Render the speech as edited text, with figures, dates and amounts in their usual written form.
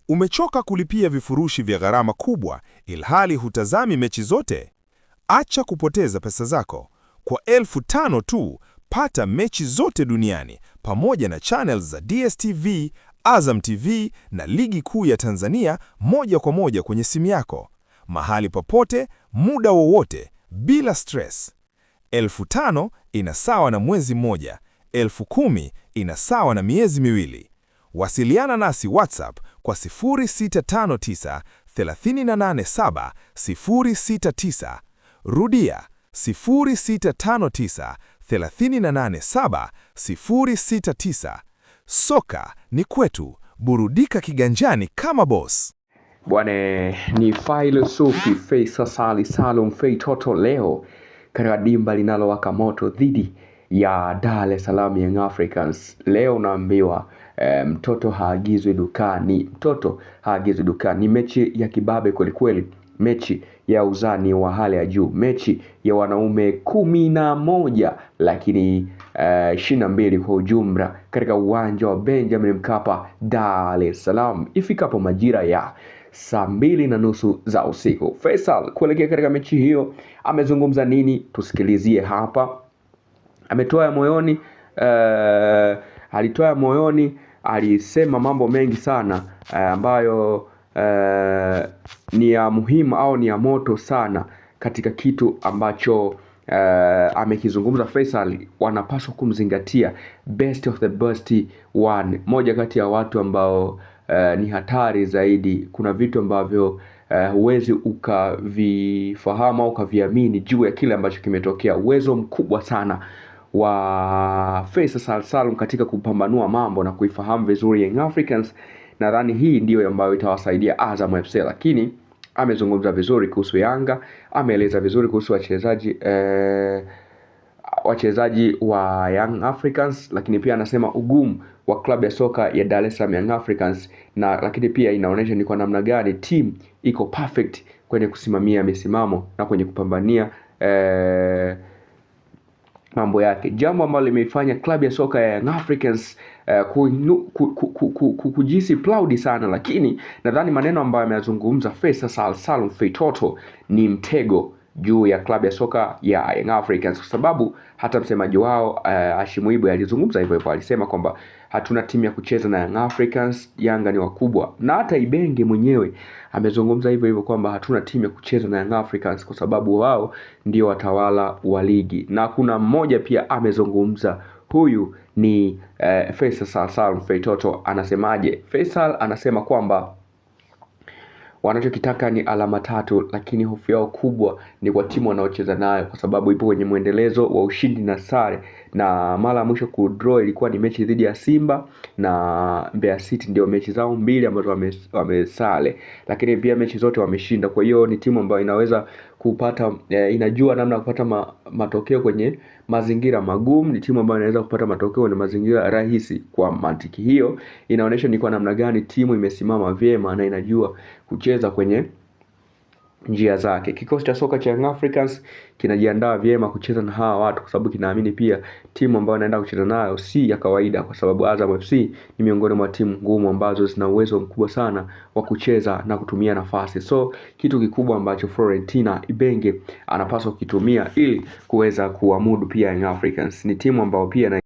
Umechoka kulipia vifurushi vya gharama kubwa ilhali hutazami mechi zote? Acha kupoteza pesa zako. Kwa 5,000 tu, pata mechi zote duniani pamoja na channels za DStv, Azam TV na Ligi Kuu ya Tanzania moja kwa moja kwenye simu yako. Mahali popote, muda wowote, bila stress. 5,000 ina sawa na mwezi mmoja. 10,000 ina sawa na miezi miwili. Wasiliana nasi WhatsApp kwa 0659 387 069. Rudia 0659 387 069. Soka ni kwetu, burudika kiganjani kama boss. Bwana ni Philosophy Faisal Salum Feitoto leo katika dimba linalowaka moto dhidi ya Dar es Salaam Young Africans. Leo naambiwa mtoto haagizwi dukani. Mtoto haagizwi dukani. Ni mechi ya kibabe kweli, mechi ya uzani wa hali ya juu, mechi ya wanaume 11 lakini 22 kwa ujumla katika uwanja wa Benjamin Mkapa, Dar es Salaam, ifikapo majira ya saa 2:30 za usiku. Faisal kuelekea katika mechi hiyo amezungumza nini? Tusikilizie hapa. Ametoa ya moyoni, alitoa ya moyoni, alisema mambo mengi sana ambayo ni ya muhimu au ni ya moto sana katika kitu ambacho amekizungumza Faisal. Wanapaswa kumzingatia best of the best one, moja kati ya watu ambao ni hatari zaidi. Kuna vitu ambavyo huwezi ukavifahamu au ukaviamini juu ya kile ambacho kimetokea. Uwezo mkubwa sana wa Faisal Salum katika kupambanua mambo na kuifahamu vizuri Young Africans. Nadhani hii ndiyo ambayo itawasaidia Azam FC, lakini amezungumza vizuri kuhusu Yanga, ameeleza vizuri kuhusu wachezaji wa Young Africans, lakini pia anasema ugumu wa klabu ya soka ya Dar es Salaam Young Africans, na lakini pia inaonyesha ni kwa namna gani team iko perfect kwenye kusimamia misimamo na kwenye kupambania mambo yake, jambo ambalo limeifanya klabu ya soka ya Young Africans kujisi proud sana. Lakini nadhani maneno ambayo ameyazungumza Faisal Salum Feitoto ni mtego juu ya klabu ya soka ya Young Africans, kwa sababu hata msemaji wao Hashim Ibwe alizungumza hivyo, alisema kwamba hatuna timu ya kucheza na Young Africans, Yanga ni wakubwa. Na hata Ibenge mwenyewe amezungumza hivyo kwamba hatuna timu ya kucheza na Young Africans kwa sababu wao ndio watawala wa ligi. Na kuna mmoja pia amezungumza, huyu ni Faisal Salum Feitoto. Anasemaje? Faisal anasema kwamba wanachokitaka ni alama 3, lakini hofu yao kubwa ni kwa timu wanaocheza nayo, kwa sababu ipo kwenye mwendelezo wa ushindi na sare, na mara mwisho kudraw ilikuwa ni mechi dhidi ya Simba na Mbeya City, ndio mechi zao 2 ambazo wamesale, lakini pia mechi zote wameshinda. Kwa hiyo ni timu ambayo inaweza kupata inajua namna ya kupata matokeo kwenye mazingira magumu, ni timu ambayo inaweza kupata matokeo kwenye mazingira rahisi. Kwa mantiki hiyo inaonyesha ni kwa namna gani timu imesimama vyema na inajua kucheza kwenye njia zake. Kikosi cha soka cha Young Africans kinajiandaa vyema kucheza na hawa watu, kwa sababu kinaamini pia timu ambayo inaenda kucheza nayo si ya kawaida, kwa sababu Azam FC ni miongoni mwa timu ngumu ambazo zina uwezo mkubwa sana wa kucheza na kutumia nafasi. So kitu kikubwa ambacho Florentina Ibenge anapaswa kukitumia ili kuweza kuamudu pia Young Africans, ni timu ambayo pia